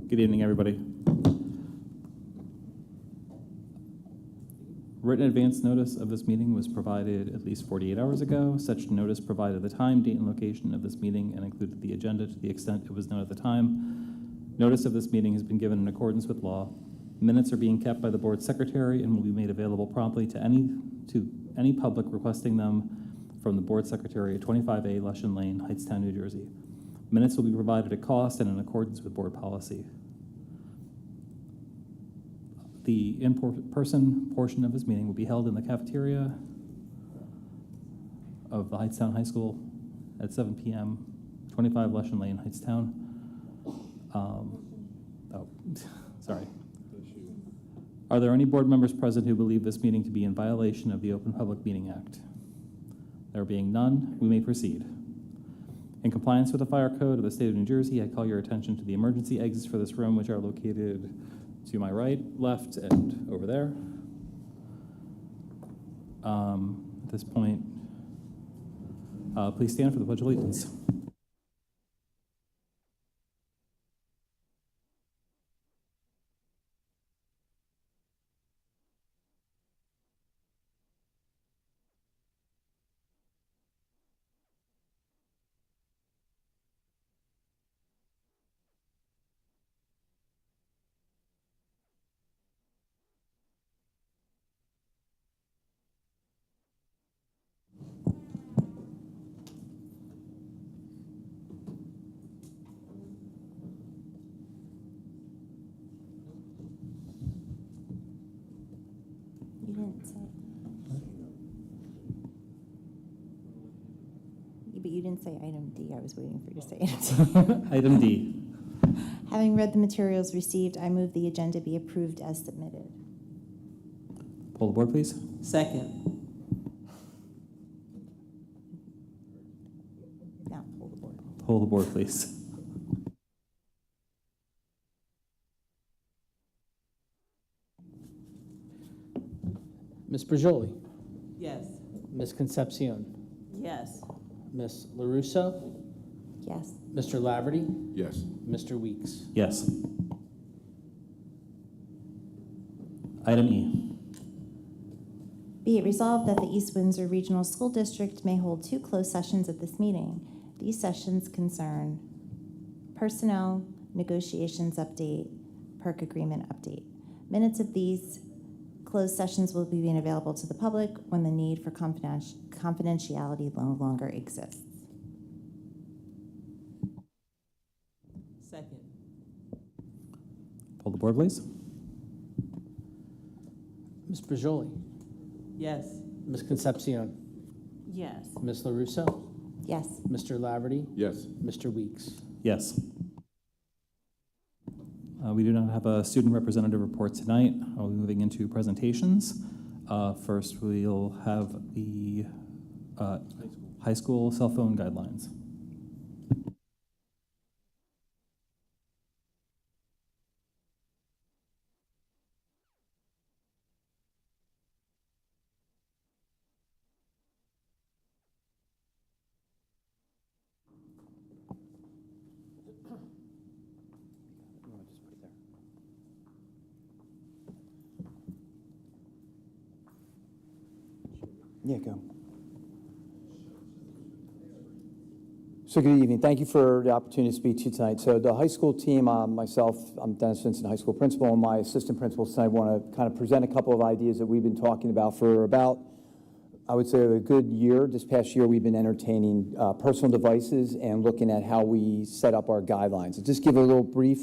Good evening, everybody. Written advance notice of this meeting was provided at least 48 hours ago. Such notice provided the time, date, and location of this meeting and included the agenda to the extent it was known at the time. Notice of this meeting has been given in accordance with law. Minutes are being kept by the board secretary and will be made available promptly to any public requesting them from the board secretary at 25A Lushan Lane, Hightstown, New Jersey. Minutes will be provided at cost and in accordance with board policy. The in-person portion of this meeting will be held in the cafeteria of the Hightstown High School at 7 p.m., 25 Lushan Lane, Hightstown. Sorry. Are there any board members present who believe this meeting to be in violation of the Open Public Meeting Act? There being none, we may proceed. In compliance with the fire code of the state of New Jersey, I call your attention to the emergency exits for this room, which are located to my right, left, and over there. At this point, please stand for the Pledge of Allegiance. You didn't say. But you didn't say item D. I was waiting for you to say it. Item D. Having read the materials received, I move the agenda be approved as submitted. Pull the board, please. Second. Now, pull the board. Pull the board, please. Ms. Brajoli, Yes. Ms. Concepcion, Yes. Ms. LaRusso, Yes. Mr. Laverty, Yes. Mr. Weeks. Yes. Item E. Be it resolved that the East Windsor Regional School District may hold 2 closed sessions at this meeting. These sessions concern personnel, negotiations update, PERC agreement update. Minutes of these closed sessions will be made available to the public when the need for confidentiality no longer exists. Second. Pull the board, please. Ms. Brajoli, Yes. Ms. Concepcion, Yes. Ms. LaRusso, Yes. Mr. Laverty, Yes. Mr. Weeks. Yes. We do not have a student representative report tonight. I'll be moving into presentations. First, we'll have the high school cell phone guidelines. Yeah, go. So good evening. Thank you for the opportunity to speak to you tonight. So the high school team, myself, I'm Dennis Vincent, high school principal, and my assistant principals tonight want to kind of present a couple of ideas that we've been talking about for about, I would say, a good year. This past year, we've been entertaining personal devices and looking at how we set up our guidelines. So just give a little brief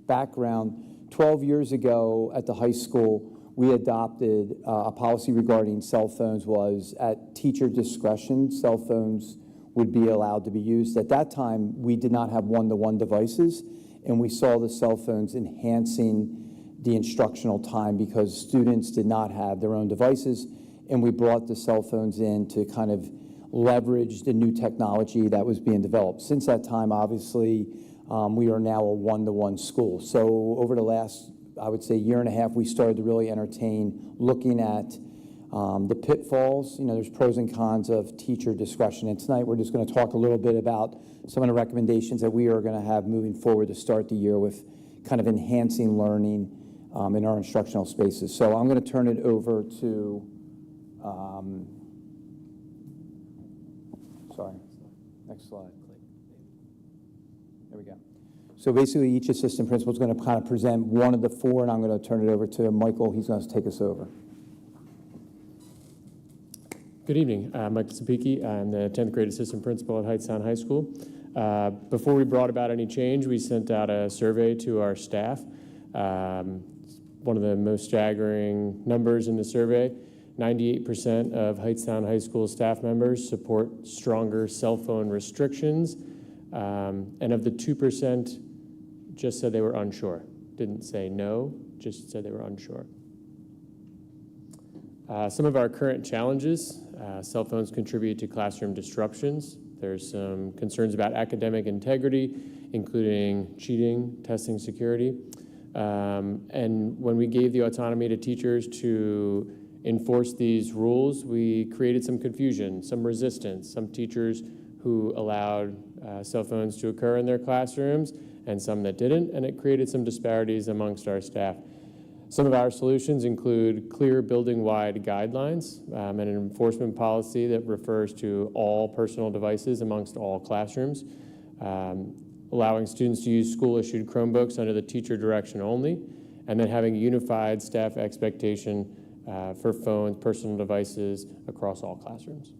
background. 12 years ago at the high school, we adopted a policy regarding cell phones. Was at teacher discretion, cell phones would be allowed to be used. At that time, we did not have one-to-one devices, and we saw the cell phones enhancing the instructional time because students did not have their own devices, and we brought the cell phones in to kind of leverage the new technology that was being developed. Since that time, obviously, we are now a one-to-one school. So over the last, I would say, year and a half, we started to really entertain looking at the pitfalls. You know, there's pros and cons of teacher discretion. And tonight we're just going to talk a little bit about some of the recommendations that we are going to have moving forward to start the year with kind of enhancing learning in our instructional spaces. So I'm going to turn it over to, sorry, next slide. There we go. So basically, each assistant principal is going to kind of present one of the four, and I'm going to turn it over to Michael. He's going to take us over. Good evening. I'm Michael Sapicki. I'm the 10th grade assistant principal at Hightstown High School. Before we brought about any change, we sent out a survey to our staff. One of the most staggering numbers in the survey, 98% of Hightstown High School staff members support stronger cell phone restrictions. And of the 2%, just said they were unsure. Didn't say no, just said they were unsure. Some of our current challenges, cell phones contribute to classroom disruptions. There's some concerns about academic integrity, including cheating, testing security. And when we gave the autonomy to teachers to enforce these rules, we created some confusion, some resistance, some teachers who allowed cell phones to occur in their classrooms and some that didn't, and it created some disparities amongst our staff. Some of our solutions include clear building-wide guidelines and an enforcement policy that refers to all personal devices amongst all classrooms, allowing students to use school-issued Chromebooks under the teacher direction only, and then having a unified staff expectation for phones, personal devices across all classrooms.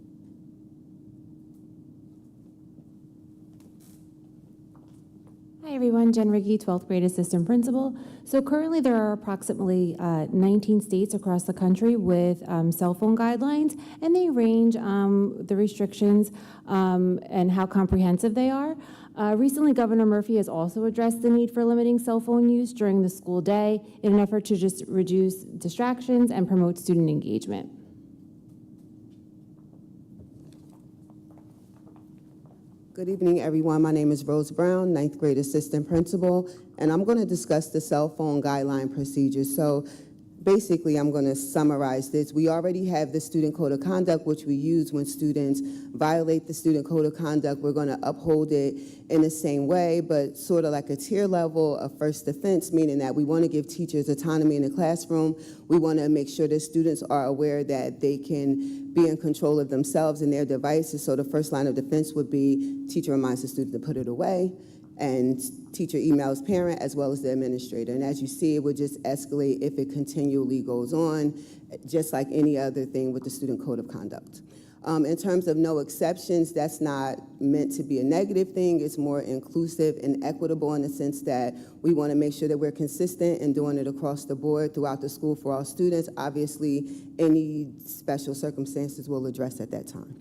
Hi everyone, Jen Riggi, 12th grade assistant principal. So currently there are approximately 19 states across the country with cell phone guidelines, and they range the restrictions and how comprehensive they are. Recently, Governor Murphy has also addressed the need for limiting cell phone use during the school day in an effort to just reduce distractions and promote student engagement. Good evening, everyone. My name is Rose Brown, 9th grade assistant principal, and I'm going to discuss the cell phone guideline procedures. So basically, I'm going to summarize this. We already have the student code of conduct, which we use when students violate the student code of conduct. We're going to uphold it in the same way, but sort of like a tier level of first offense, meaning that we want to give teachers autonomy in the classroom. We want to make sure that students are aware that they can be in control of themselves and their devices. So the first line of defense would be teacher reminds the student to put it away, and teacher emails parent as well as the administrator. And as you see, it would just escalate if it continually goes on, just like any other thing with the student code of conduct. In terms of no exceptions, that's not meant to be a negative thing. It's more inclusive and equitable in the sense that we want to make sure that we're consistent in doing it across the board throughout the school for all students. Obviously, any special circumstances we'll address at that time.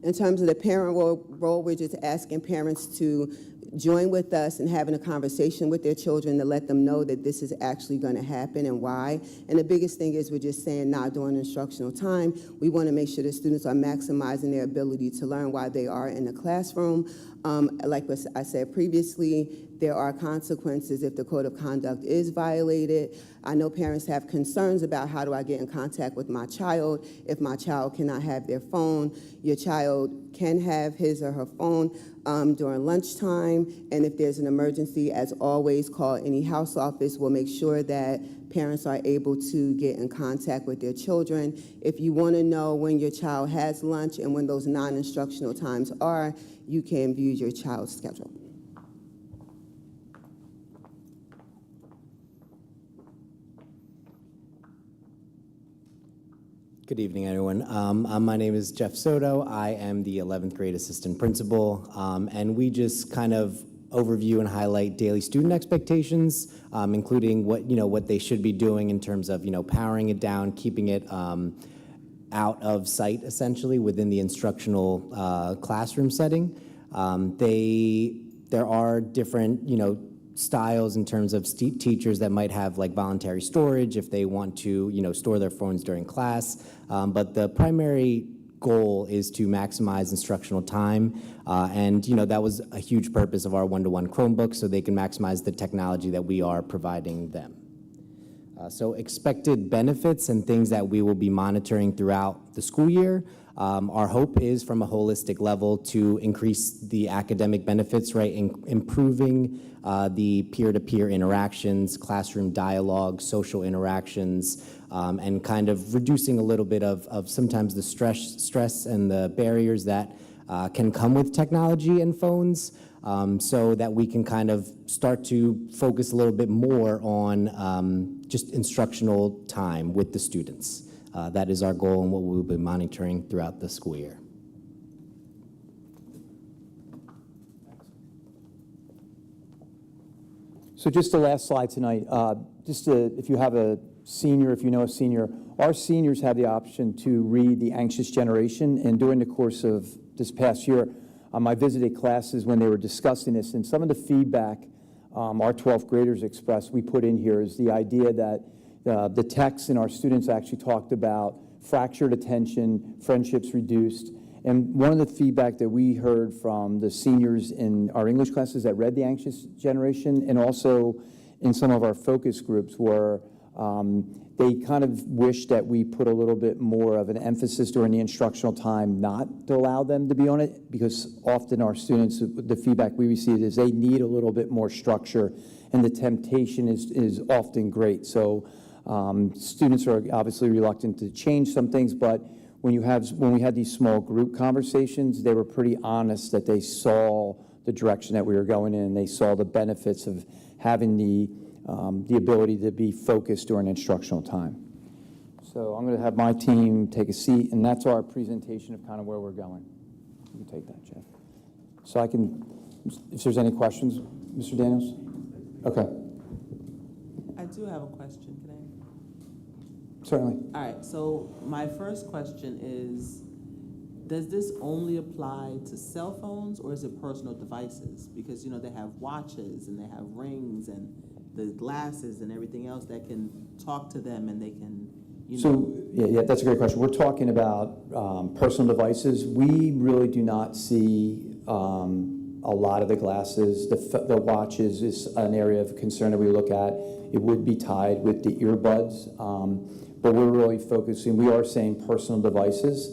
In terms of the parent role, we're just asking parents to join with us in having a conversation with their children to let them know that this is actually going to happen and why. And the biggest thing is we're just saying not during instructional time. We want to make sure that students are maximizing their ability to learn while they are in the classroom. Like I said previously, there are consequences if the code of conduct is violated. I know parents have concerns about how do I get in contact with my child if my child cannot have their phone. Your child can have his or her phone during lunchtime, and if there's an emergency, as always, call any house office. We'll make sure that parents are able to get in contact with their children. If you want to know when your child has lunch and when those non-instructional times are, you can view your child's schedule. Good evening, everyone. My name is Jeff Soto. I am the 11th grade assistant principal, and we just kind of overview and highlight daily student expectations, including what they should be doing in terms of powering it down, keeping it out of sight, essentially within the instructional classroom setting. There are different styles in terms of teachers that might have like voluntary storage if they want to store their phones during class, but the primary goal is to maximize instructional time, and that was a huge purpose of our one-to-one Chromebook, so they can maximize the technology that we are providing them. So expected benefits and things that we will be monitoring throughout the school year. Our hope is from a holistic level to increase the academic benefits, right, improving the peer-to-peer interactions, classroom dialogue, social interactions, and kind of reducing a little bit of sometimes the stress and the barriers that can come with technology and phones, so that we can kind of start to focus a little bit more on just instructional time with the students. That is our goal and what we'll be monitoring throughout the school year. So just the last slide tonight, if you have a senior, if you know a senior, our seniors have the option to read The Anxious Generation, and during the course of this past year, I visited classes when they were discussing this, and some of the feedback our 12th graders expressed, we put in here, is the idea that the texts and our students actually talked about fractured attention, friendships reduced, and one of the feedback that we heard from the seniors in our English classes that read The Anxious Generation, and also in some of our focus groups, were they kind of wish that we put a little bit more of an emphasis during the instructional time not to allow them to be on it, because often our students, the feedback we received is they need a little bit more structure, and the temptation is often great. So students are obviously reluctant to change some things, but when we had these small group conversations, they were pretty honest that they saw the direction that we were going in, and they saw the benefits of having the ability to be focused during instructional time. So I'm going to have my team take a seat, and that's our presentation of kind of where we're going. You can take that, Jeff. So I can, if there's any questions, Mr. Daniels? Okay. I do have a question, can I? Certainly. All right, so my first question is, does this only apply to cell phones, or is it personal devices? Because, you know, they have watches and they have rings and the glasses and everything else that can talk to them, and they can, you know. So, yeah, that's a great question. We're talking about personal devices. We really do not see a lot of the glasses. The watches is an area of concern that we look at. It would be tied with the earbuds, but we're really focusing, we are saying personal devices,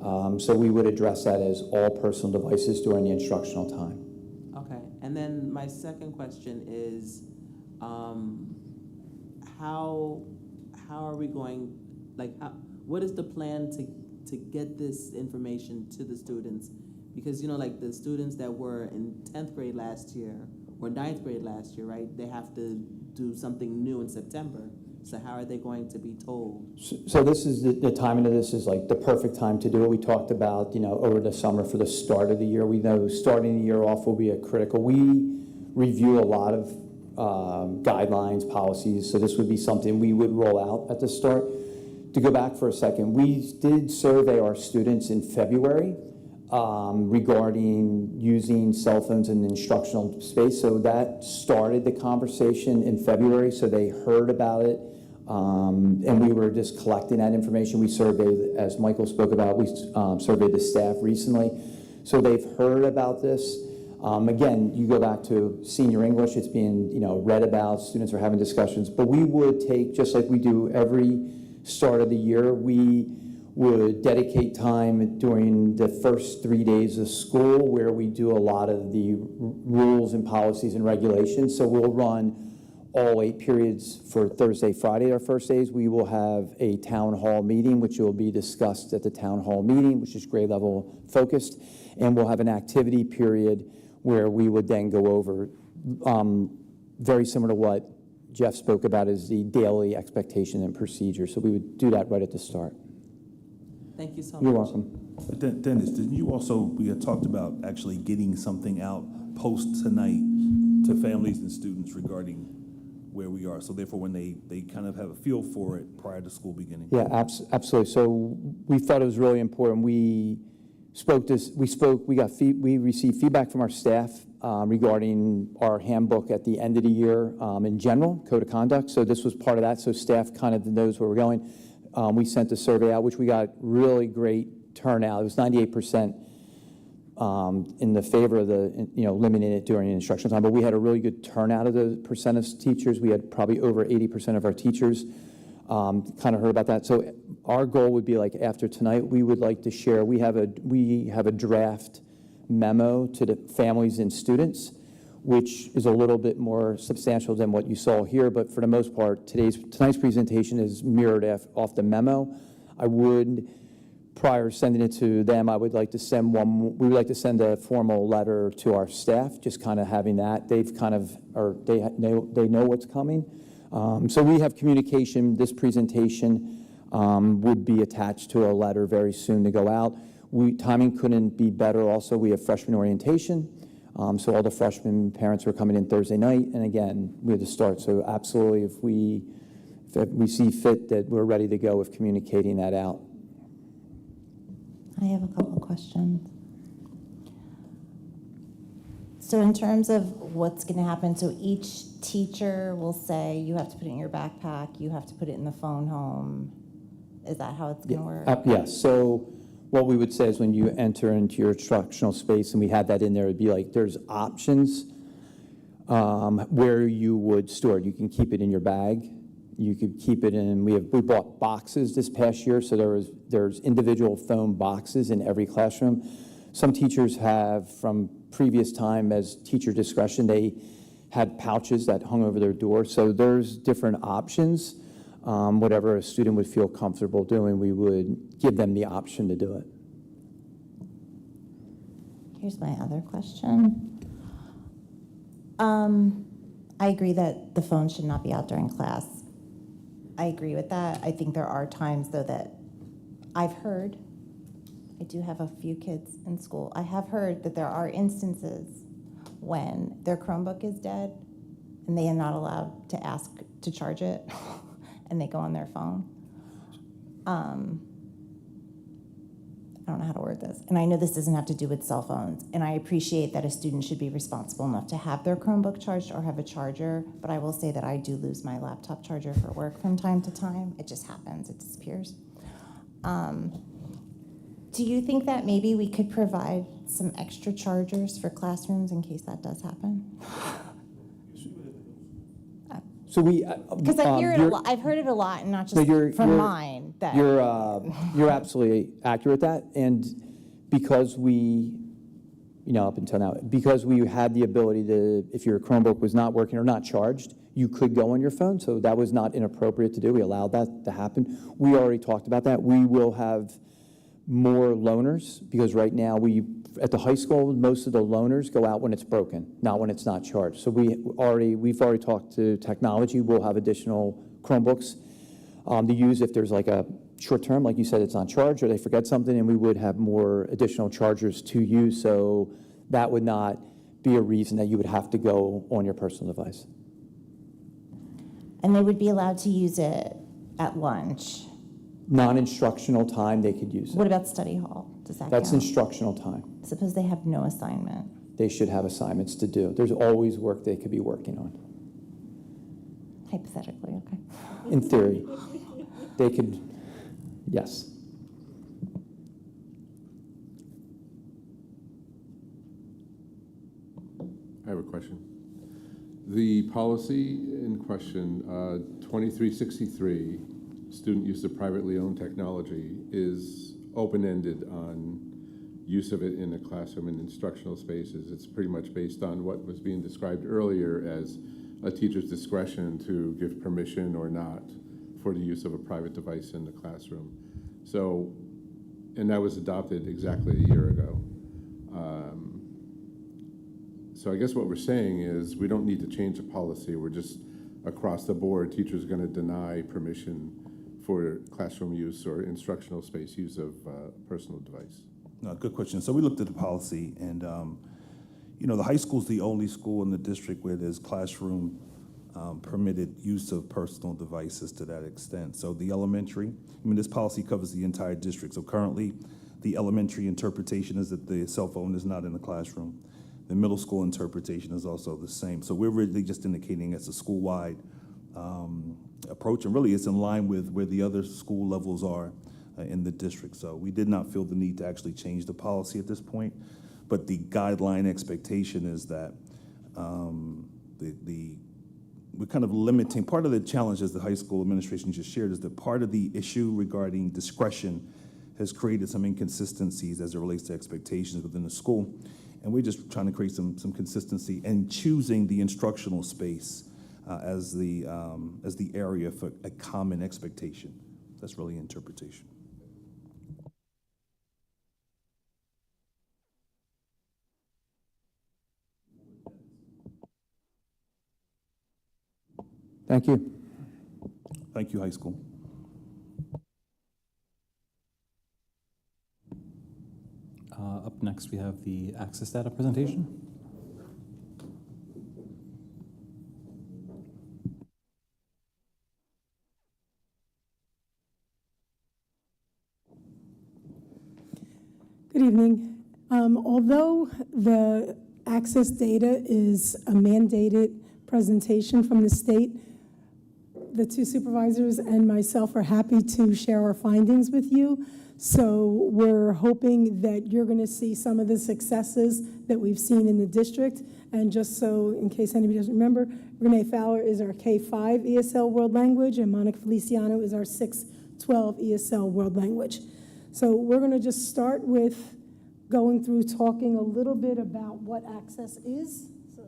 so we would address that as all personal devices during the instructional time. Okay, and then my second question is, how are we going, like, what is the plan to get this information to the students? Because, you know, like the students that were in 10th grade last year or 9th grade last year, right, they have to do something new in September. So how are they going to be told? So this is the timing of this is like the perfect time to do it. We talked about, you know, over the summer for the start of the year. We know starting the year off will be a critical. We review a lot of guidelines, policies, so this would be something we would roll out at the start. To go back for a second, we did survey our students in February regarding using cell phones in the instructional space, so that started the conversation in February, so they heard about it, and we were just collecting that information. We surveyed, as Michael spoke about, we surveyed the staff recently, so they've heard about this. Again, you go back to senior English, it's being, you know, read about, students are having discussions, but we would take, just like we do every start of the year, we would dedicate time during the first 3 days of school where we do a lot of the rules and policies and regulations. So we'll run all 8 periods for Thursday, Friday, our first days. We will have a town hall meeting, which will be discussed at the town hall meeting, which is grade level focused. And we'll have an activity period where we would then go over, very similar to what Jeff spoke about, is the daily expectation and procedure. So we would do that right at the start. Thank you so much. You're welcome. But Dennis, didn't you also, we had talked about actually getting something out post tonight to families and students regarding where we are, so therefore when they kind of have a feel for it prior to school beginning? Yeah, absolutely. So we thought it was really important. We received feedback from our staff regarding our handbook at the end of the year in general, code of conduct. So this was part of that, so staff kind of knows where we're going. We sent a survey out, which we got really great turnout. It was 98% in the favor of the, limiting it during instructional time, but we had a really good turnout of the percent of teachers. We had probably over 80% of our teachers kind of heard about that. So our goal would be like after tonight, we would like to share, we have a draft memo to the families and students, which is a little bit more substantial than what you saw here, but for the most part, tonight's presentation is mirrored off the memo. I would, prior to sending it to them, we would like to send a formal letter to our staff, just kind of having that. They've kind of, or they know what's coming. So we have communication. This presentation would be attached to a letter very soon to go out. Timing couldn't be better. Also, we have freshman orientation. So all the freshman parents are coming in Thursday night, and again, we have to start. So absolutely, if we see fit, that we're ready to go with communicating that out. I have a couple questions. So in terms of what's going to happen, so each teacher will say, you have to put it in your backpack, you have to put it in the phone home. Is that how it's going to work? Yes. So what we would say is when you enter into your instructional space, and we had that in there, it'd be like there's options where you would store it. You can keep it in your bag. You could keep it in, we bought boxes this past year, so there's individual phone boxes in every classroom. Some teachers have, from previous time as teacher discretion, they had pouches that hung over their door. So there's different options. Whatever a student would feel comfortable doing, we would give them the option to do it. Here's my other question. I agree that the phone should not be out during class. I agree with that. I think there are times, though, that I've heard, I do have a few kids in school, I have heard that there are instances when their Chromebook is dead and they are not allowed to ask to charge it and they go on their phone. I don't know how to word this. And I know this doesn't have to do with cell phones. And I appreciate that a student should be responsible enough to have their Chromebook charged or have a charger. But I will say that I do lose my laptop charger for work from time to time. It just happens. It disappears. Do you think that maybe we could provide some extra chargers for classrooms in case that does happen? So we, Because I hear it a lot. I've heard it a lot, and not just from mine. That you're absolutely accurate with that, and because we, up until now, because we had the ability to, if your Chromebook was not working or not charged, you could go on your phone. So that was not inappropriate to do. We allowed that to happen. We already talked about that. We will have more loaners because right now at the high school, most of the loaners go out when it's broken, not when it's not charged. So we've already talked to technology. We'll have additional Chromebooks to use if there's like a short term, like you said, it's not charged or they forget something, and we would have more additional chargers to use. So that would not be a reason that you would have to go on your personal device. And they would be allowed to use it at lunch. Non-instructional time, they could use it. What about study hall? Does that That's count? instructional time. Suppose they have no assignment. They should have assignments to do. There's always work they could be working on. Hypothetically, okay. In theory, they could, yes. I have a question. The policy in question, 2363, student use of privately owned technology, is open-ended on use of it in a classroom and instructional spaces. It's pretty much based on what was being described earlier as a teacher's discretion to give permission or not for the use of a private device in the classroom. So, and that was adopted exactly a year ago. So I guess what we're saying is we don't need to change the policy. We're just across the board, teachers are going to deny permission for classroom use or instructional space use of personal device. No, good question. So we looked at the policy, and the high school is the only school in the district where there's classroom permitted use of personal devices to that extent. So the elementary, this policy covers the entire district. So currently, the elementary interpretation is that the cell phone is not in the classroom. The middle school interpretation is also the same. So we're really just indicating it's a school-wide approach, and really it's in line with where the other school levels are in the district. So we did not feel the need to actually change the policy at this point. but the guideline expectation is that we're kind of limiting, part of the challenge, as the high school administration just shared, is that part of the issue regarding discretion has created some inconsistencies as it relates to expectations within the school. And we're just trying to create some consistency and choosing the instructional space as the area for a common expectation. That's really interpretation. Thank you. Thank you, high school. Up next, we have the access data presentation. Good evening. Although the access data is a mandated presentation from the state, the two supervisors and myself are happy to share our findings with you. So we're hoping that you're going to see some of the successes that we've seen in the district. And just so, in case anybody doesn't remember, Renee Fowler is our K-5 ESL World Language, and Monica Feliciano is our 6-12 ESL World Language. So we're going to just start with going through talking a little bit about what access is. So,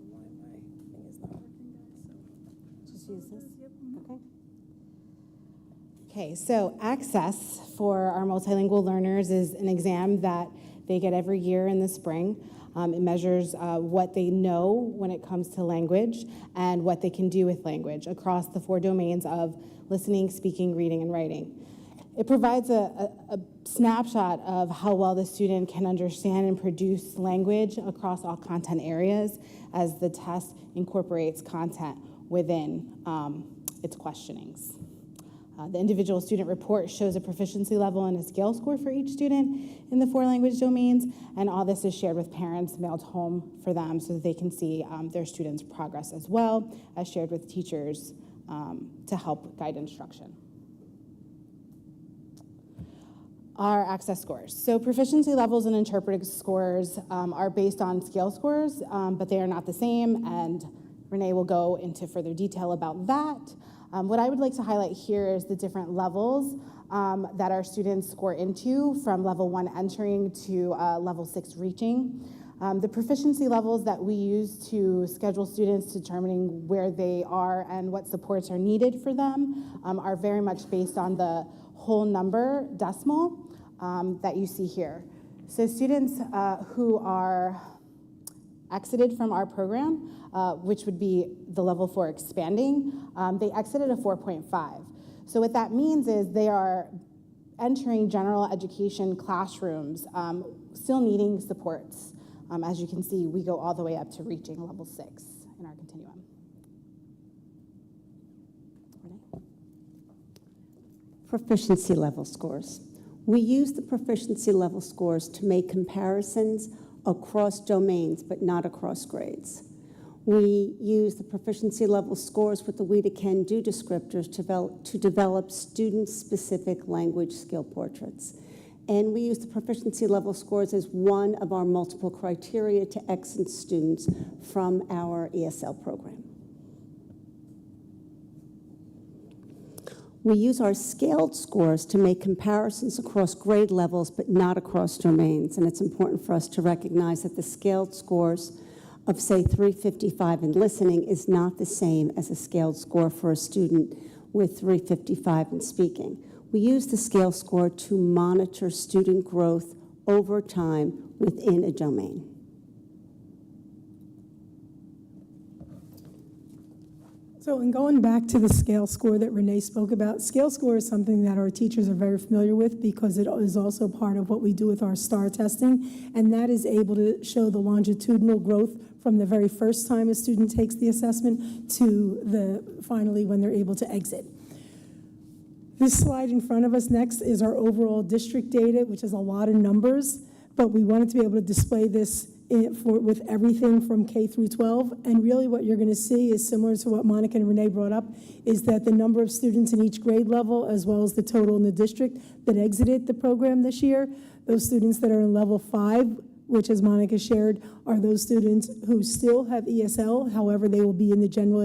why my thing is not working, guys. So just use this. Okay. Okay, so access for our multilingual learners is an exam that they get every year in the spring. It measures what they know when it comes to language and what they can do with language across the 4 domains of listening, speaking, reading, and writing. It provides a snapshot of how well the student can understand and produce language across all content areas as the test incorporates content within its questionings. The individual student report shows a proficiency level and a scale score for each student in the 4 language domains, and all this is shared with parents mailed home for them so that they can see their students' progress as well as shared with teachers to help guide instruction. Our access scores. So proficiency levels and interpretive scores are based on scale scores, but they are not the same, and Renee will go into further detail about that. What I would like to highlight here is the different levels that our students score into, from level 1 entering to level 6 reaching. The proficiency levels that we use to schedule students, determining where they are and what supports are needed for them, are very much based on the whole number decimal that you see here. So students who are exited from our program, which would be the level 4 expanding, they exited a 4.5. So what that means is they are entering general education classrooms, still needing supports. As you can see, we go all the way up to reaching level 6 in our continuum. Proficiency level scores. We use the proficiency level scores to make comparisons across domains, but not across grades. We use the proficiency level scores with the we to can do descriptors to develop student-specific language skill portraits. And we use the proficiency level scores as one of our multiple criteria to exit students from our ESL program. We use our scaled scores to make comparisons across grade levels, but not across domains. And it's important for us to recognize that the scaled scores of, say, 355 in listening is not the same as a scaled score for a student with 355 in speaking. We use the scale score to monitor student growth over time within a domain. So in going back to the scale score that Renee spoke about, scale score is something that our teachers are very familiar with because it is also part of what we do with our STAR testing, and that is able to show the longitudinal growth from the very first time a student takes the assessment to the finally when they're able to exit. This slide in front of us next is our overall district data, which is a lot of numbers, but we wanted to be able to display this with everything from K through 12, and really what you're going to see is similar to what Monica and Renee brought up, is that the number of students in each grade level, as well as the total in the district that exited the program this year, those students that are in level 5 which, as Monica shared, are those students who still have ESL, however, they will be in the general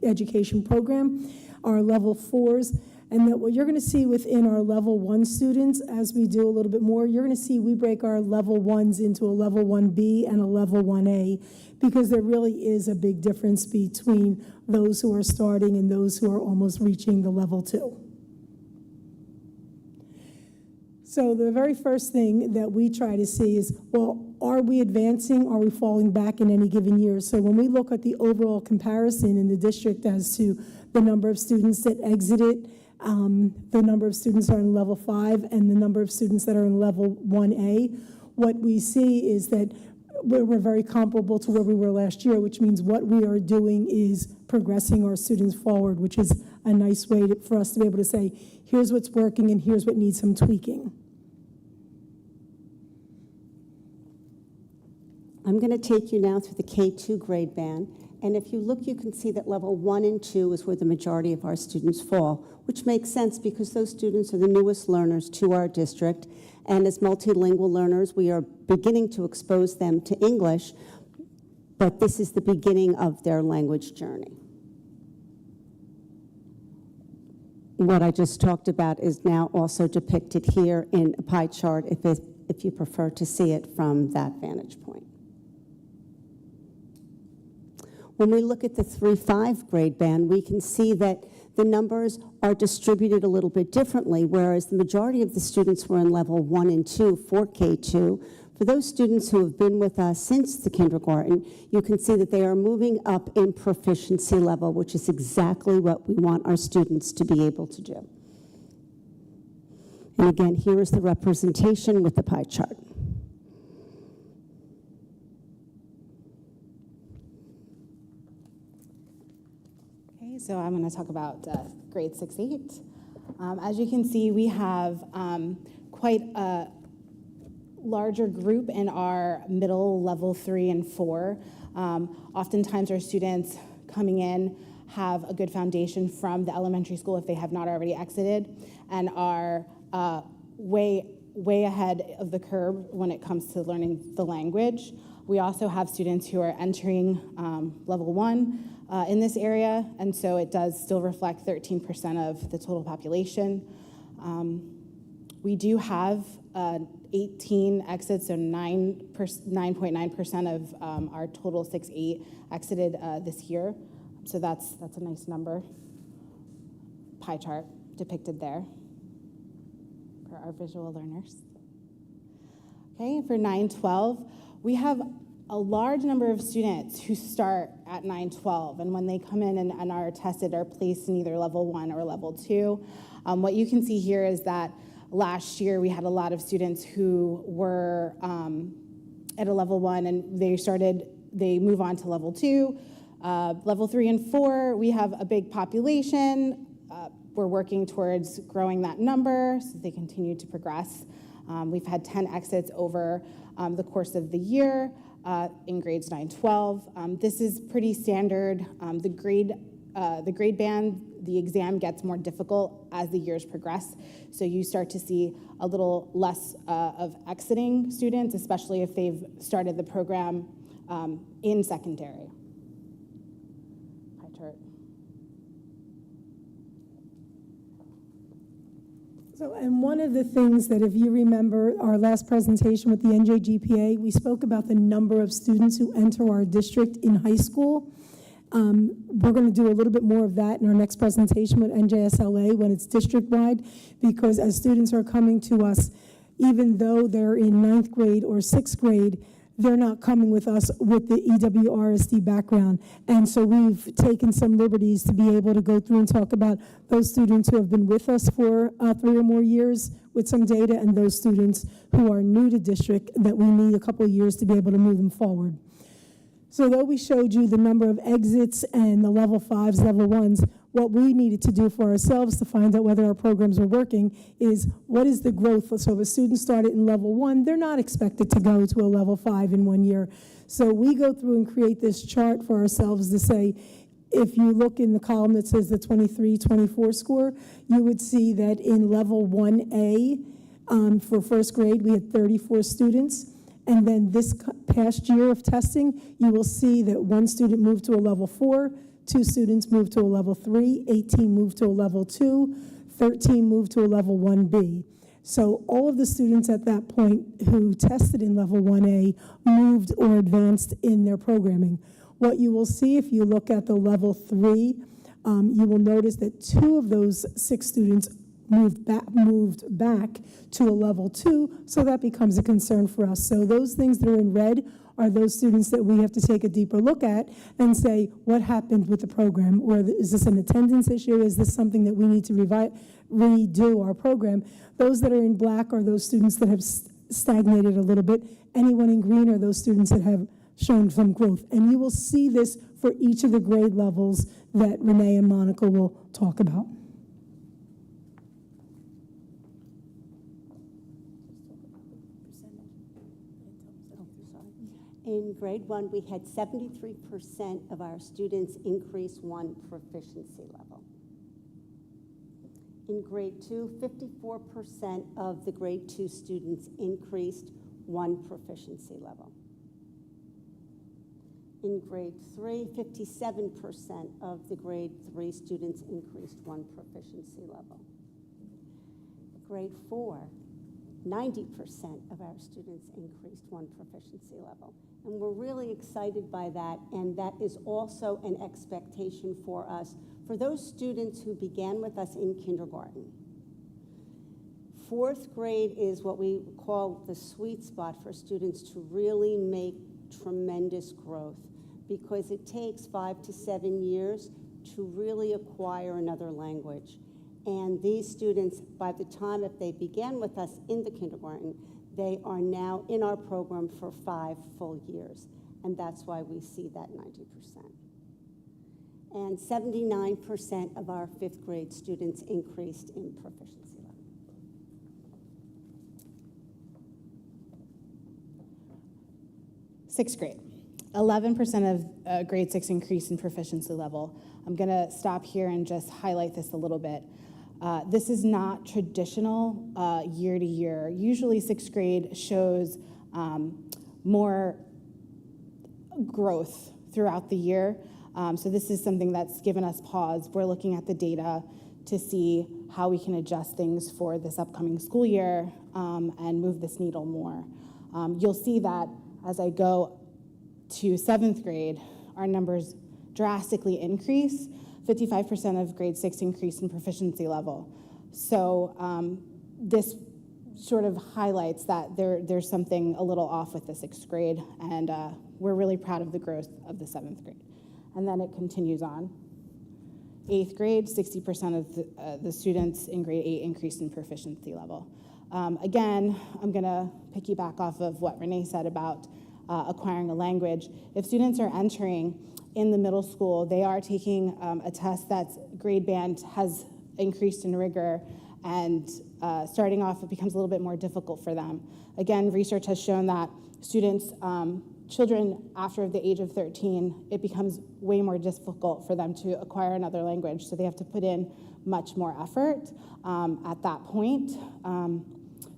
education program, our level 4s, and that what you're going to see within our level 1 students, as we do a little bit more, you're going to see we break our level 1s into a level 1B and a level 1A, because there really is a big difference between those who are starting and those who are almost reaching the level 2. So the very first thing that we try to see is, well, are we advancing? Are we falling back in any given year? So when we look at the overall comparison in the district as to the number of students that exited, the number of students that are in level 5, and the number of students that are in level 1A, what we see is that we're very comparable to where we were last year, which means what we are doing is progressing our students forward, which is a nice way for us to be able to say, here's what's working and here's what needs some tweaking. I'm going to take you now through the K2 grade band. And if you look, you can see that level 1 and 2 is where the majority of our students fall, which makes sense because those students are the newest learners to our district. And as multilingual learners, we are beginning to expose them to English, but this is the beginning of their language journey. What I just talked about is now also depicted here in a pie chart if you prefer to see it from that vantage point. When we look at the 3-5 grade band, we can see that the numbers are distributed a little bit differently, whereas the majority of the students were in level 1 and 2 for K2. For those students who have been with us since the kindergarten, you can see that they are moving up in proficiency level, which is exactly what we want our students to be able to do. And again, here is the representation with the pie chart. So I'm going to talk about grade 6-8. As you can see, we have quite a larger group in our middle level 3 and 4. Oftentimes our students coming in have a good foundation from the elementary school if they have not already exited, and are way ahead of the curve when it comes to learning the language. We also have students who are entering level 1 in this area, and so it does still reflect 13% of the total population. We do have 18 exits, so 9.9% of our total 6-8 exited this year. So that's a nice number. Pie chart depicted there for our visual learners. Okay, for 9-12, we have a large number of students who start at 9-12, and when they come in and are tested, are placed in either level 1 or level 2. What you can see here is that last year we had a lot of students who were at a level 1, and they move on to level 2. Level 3 and 4, we have a big population. We're working towards growing that number so they continue to progress. We've had 10 exits over the course of the year in grades 9-12. This is pretty standard. The grade band, the exam gets more difficult as the years progress. So you start to see a little less of exiting students, especially if they've started the program in secondary. Pie chart. So, and one of the things that, if you remember our last presentation with the NJGPA, we spoke about the number of students who enter our district in high school. We're going to do a little bit more of that in our next presentation with NJSLA when it's district-wide, because as students are coming to us, even though they're in 9th grade or 6th grade, they're not coming with us with the EWRSD background. And so we've taken some liberties to be able to go through and talk about those students who have been with us for 3 or more years with some data, and those students who are new to district that we need a couple of years to be able to move them forward. So though we showed you the number of exits and the level 5s, level 1s, what we needed to do for ourselves to find out whether our programs are working is, what is the growth? So if a student started in level 1, they're not expected to go to a level 5 in 1 year. So we go through and create this chart for ourselves to say, if you look in the column that says the 23-24 score, you would see that in level 1A for first grade, we had 34 students. And then this past year of testing, you will see that one student moved to a level 4, 2 students moved to a level 3, 18 moved to a level 2, 13 moved to a level 1B. So all of the students at that point who tested in level 1A moved or advanced in their programming. What you will see if you look at the level 3, you will notice that 2 of those 6 students moved back to a level 2, so that becomes a concern for us. So those things that are in red are those students that we have to take a deeper look at and say, what happened with the program? Or is this an attendance issue? Is this something that we need to redo our program? Those that are in black are those students that have stagnated a little bit. Anyone in green are those students that have shown some growth. And you will see this for each of the grade levels that Renee and Monica will talk about. In grade 1, we had 73% of our students increase 1 proficiency level. In grade 2, 54% of the grade 2 students increased 1 proficiency level. In grade 3, 57% of the grade 3 students increased 1 proficiency level. Grade 4, 90% of our students increased 1 proficiency level. And we're really excited by that, and that is also an expectation for us for those students who began with us in kindergarten. 4th grade is what we call the sweet spot for students to really make tremendous growth, because it takes 5 to 7 years to really acquire another language. And these students, by the time if they began with us in the kindergarten, they are now in our program for 5 full years. And that's why we see that 90%. And 79% of our 5th grade students increased in proficiency level. Sixth grade. 11% of grade 6 increase in proficiency level. I'm going to stop here and just highlight this a little bit. This is not traditional year to year. Usually 6th grade shows more growth throughout the year. So this is something that's given us pause. We're looking at the data to see how we can adjust things for this upcoming school year and move this needle more. You'll see that as I go to 7th grade, our numbers drastically increase. 55% of grade 6 increase in proficiency level. So this sort of highlights that there's something a little off with the 6th grade, and we're really proud of the growth of the 7th grade. And then it continues on. 8th grade, 60% of the students in grade 8 increased in proficiency level. Again, I'm gonna piggyback off of what Renee said about acquiring a language. If students are entering in the middle school, they are taking a test that's grade band has increased in rigor, and starting off, it becomes a little bit more difficult for them. Again, research has shown that students, children after the age of 13, it becomes way more difficult for them to acquire another language, so they have to put in much more effort at that point.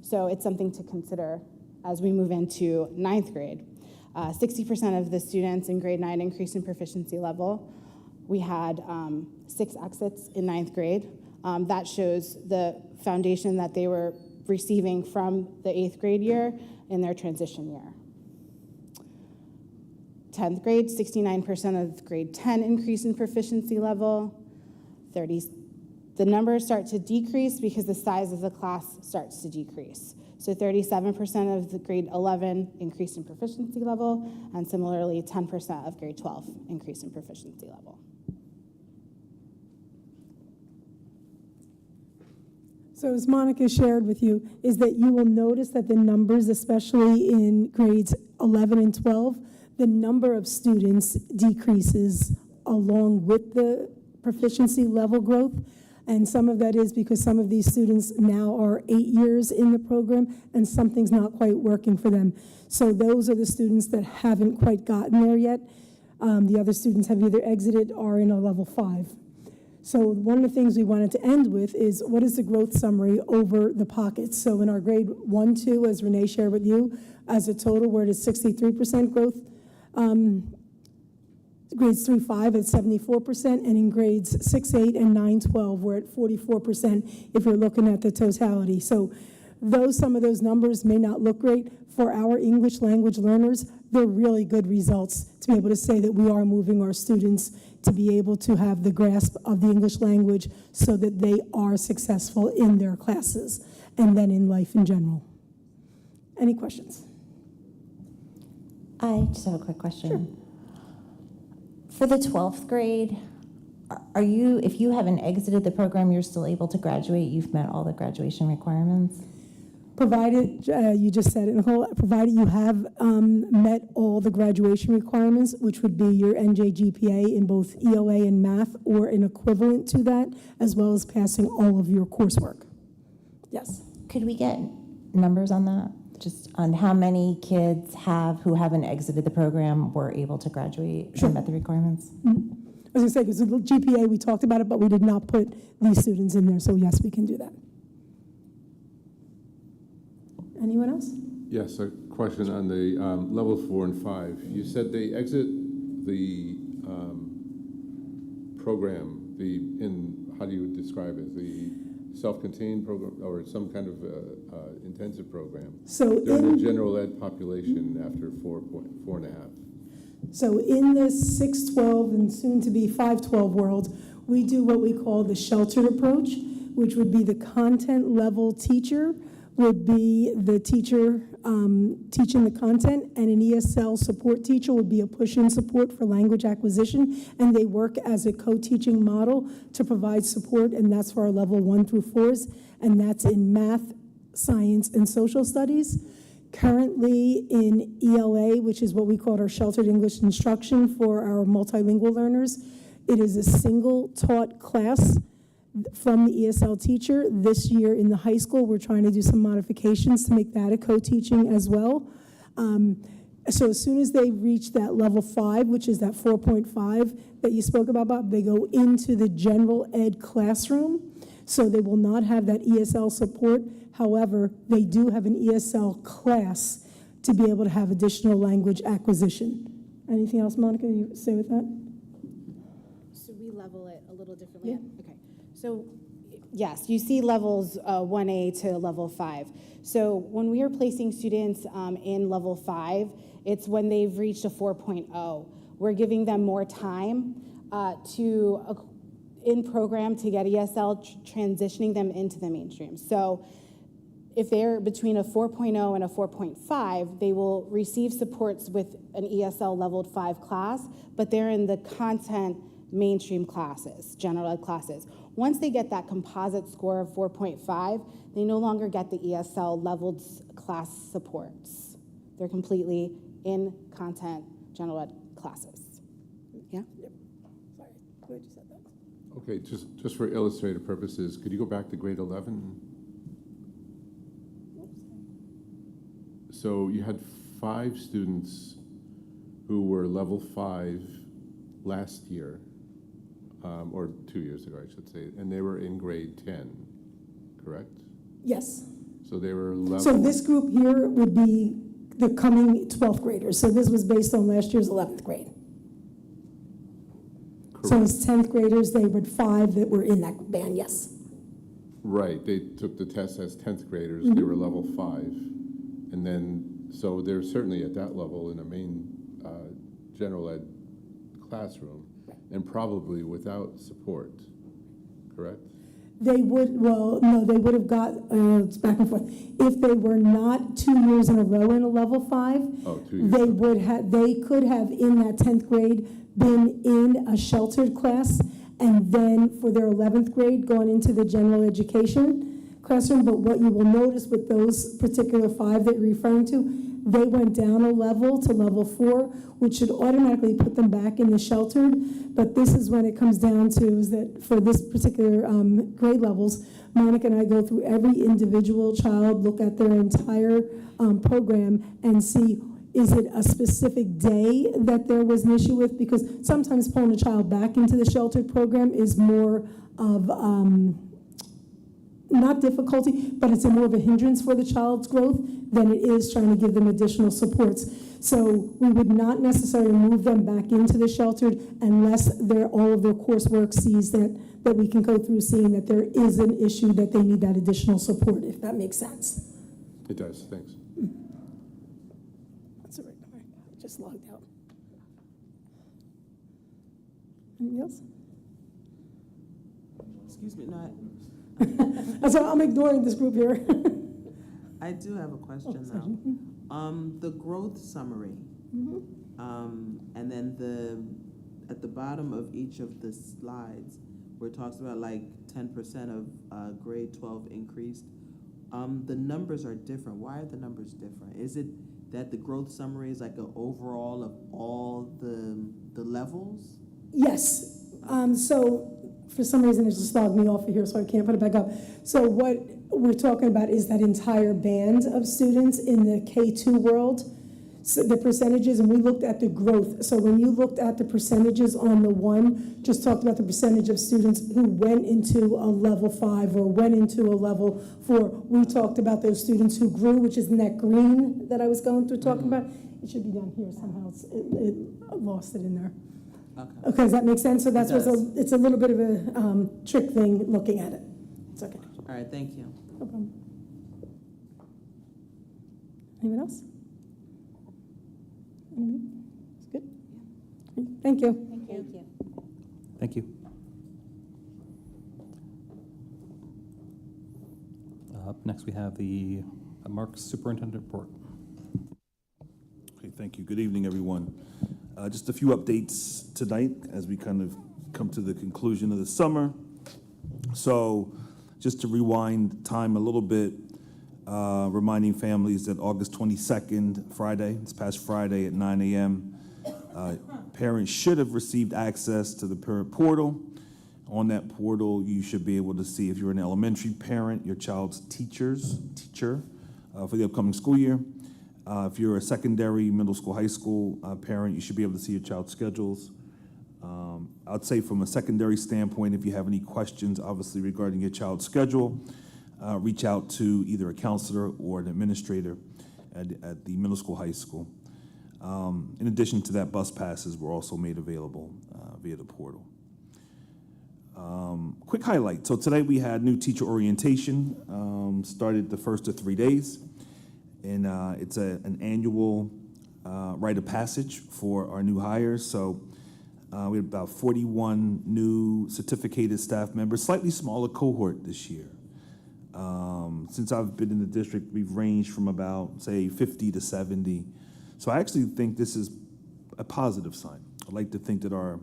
So it's something to consider as we move into 9th grade. 60% of the students in grade 9 increased in proficiency level. We had 6 exits in 9th grade. That shows the foundation that they were receiving from the 8th grade year in their transition year. 10th grade, 69% of grade 10 increase in proficiency level. The numbers start to decrease because the size of the class starts to decrease. So 37% of the grade 11 increase in proficiency level, and similarly 10% of grade 12 increase in proficiency level. So as Monica shared with you, is that you will notice that the numbers, especially in grades 11 and 12, the number of students decreases along with the proficiency level growth. And some of that is because some of these students now are 8 years in the program and something's not quite working for them. So those are the students that haven't quite gotten there yet. The other students have either exited or are in a level 5. So one of the things we wanted to end with is what is the growth summary over the pockets? So in our grade 1, 2, as Renee shared with you, as a total, we're at a 63% growth. Grades 3, 5 at 74%, and in grades 6, 8, and 9, 12, we're at 44% if you're looking at the totality. So though some of those numbers may not look great, for our English language learners, they're really good results to be able to say that we are moving our students to be able to have the grasp of the English language so that they are successful in their classes and then in life in general. Any questions? I just have a quick question. For the 12th grade, are you, if you haven't exited the program, you're still able to graduate? You've met all the graduation requirements? Provided, you just said it, Nicole, provided you have met all the graduation requirements, which would be your NJ GPA in both ELA and math or an equivalent to that, as well as passing all of your coursework. Yes. Could we get numbers on that? Just on how many kids who haven't exited the program were able to graduate and met the requirements? Mm-hmm. I was going to say, because the GPA, we talked about it, but we did not put these students in there, so yes, we can do that. Anyone else? Yes, a question on the level 4 and 5. You said they exit the program, how do you describe it? The self-contained program or some kind of intensive program? So they're in the general ed population after 4.5. So in the 612 and soon to be 512 world, we do what we call the sheltered approach, which would be the content level teacher would be the teacher teaching the content, and an ESL support teacher would be a push-in support for language acquisition, and they work as a co-teaching model to provide support, and that's for our level 1 through 4s, and that's in math, science, and social studies. Currently in ELA, which is what we call our sheltered English instruction for our multilingual learners, it is a single taught class from the ESL teacher. This year in the high school, we're trying to do some modifications to make that a co-teaching as well. So as soon as they reach that level 5, which is that 4.5 that you spoke about, Bob, they go into the general ed classroom. So they will not have that ESL support. However, they do have an ESL class to be able to have additional language acquisition. Anything else, Monica, you say with that? So we level it a little differently? Yeah. Okay. So yes, you see levels 1A to level 5. So when we are placing students in level 5, it's when they've reached a 4.0. We're giving them more time in program to get ESL, transitioning them into the mainstream. So if they're between a 4.0 and a 4.5, they will receive supports with an ESL leveled 5 class, but they're in the content mainstream classes, general ed classes. Once they get that composite score of 4.5, they no longer get the ESL leveled class supports. They're completely in content general ed classes. Yeah? Yep. Sorry, glad you said that. Okay, just for illustrative purposes, could you go back to grade 11? So you had 5 students who were level 5 last year, or 2 years ago, I should say, and they were in grade 10, correct? Yes. So they were level... So this group here would be the coming 12th graders. So this was based on last year's 11th grade. Correct. So as 10th graders, they were 5 that were in that band, yes. Right, they took the test as 10th graders, they were level 5. And then, so they're certainly at that level in a main general ed classroom, and probably without support, correct? They would, well, no, they would have got, it's back and forth. If they were not 2 years in a row in a level 5, Oh, 2 years. they could have in that 10th grade been in a sheltered class, and then for their 11th grade gone into the general education classroom. But what you will notice with those particular 5 that you're referring to, they went down a level to level 4, which should automatically put them back in the sheltered. But this is when it comes down to is that for this particular grade levels, Monica and I go through every individual child, look at their entire program, and see Is it a specific day that there was an issue with? Because sometimes pulling a child back into the sheltered program is more of, not difficulty, but it's more of a hindrance for the child's growth than it is trying to give them additional supports. So we would not necessarily move them back into the sheltered unless all of their coursework sees that we can go through seeing that there is an issue that they need that additional support, if that makes sense. It does, thanks. That's all right. All right. I just logged out. Anything else? Excuse me, no, So I'm ignoring this group here. I do have a question sorry. though. The growth summary, and then at the bottom of each of the slides, where it talks about like 10% of grade 12 increased, the numbers are different. Why are the numbers different? Is it that the growth summary is like an overall of all the levels? Yes. So for some reason, it just logged me off of here, so I can't put it back up. So what we're talking about is that entire band of students in the K-2 world, so the percentages, and we looked at the growth. So when you looked at the percentages on the one, just talked about the percentage of students who went into a level 5 or went into a level 4. We talked about those students who grew, which is in that green that I was going through talking about. It should be down here somehow. It lost it in there. Okay, does that make sense? So that's what's it's a little bit of a trick thing looking at it. It's okay. All right, thank you. No problem. Anyone else? It's good? Thank you. Thank you. Thank you. Up next, we have the Marks Superintendent Report. Okay, thank you. Good evening, everyone. Just a few updates tonight as we kind of come to the conclusion of the summer. So just to rewind time a little bit, reminding families that August 22nd, Friday, this past Friday at 9 a.m., parents should have received access to the parent portal. On that portal, you should be able to see, if you're an elementary parent, your child's teacher for the upcoming school year. If you're a secondary, middle school, high school parent, you should be able to see your child's schedules. I'd say from a secondary standpoint, if you have any questions, obviously, regarding your child's schedule, reach out to either a counselor or an administrator at the middle school, high school. In addition to that, bus passes were also made available via the portal. Quick highlight. So today we had new teacher orientation, started the first of 3 days. And it's an annual rite of passage for our new hires. So we had about 41 new certificated staff members, slightly smaller cohort this year. Since I've been in the district, we've ranged from about, say, 50 to 70. So I actually think this is a positive sign. I like to think that we're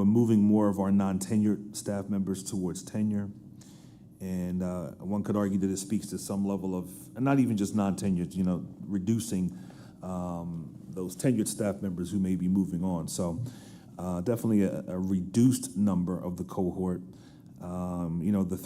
moving more of our non-tenured staff members towards tenure. And one could argue that it speaks to some level of, and not even just non-tenured, reducing those tenured staff members who may be moving on. So definitely a reduced number of the cohort. The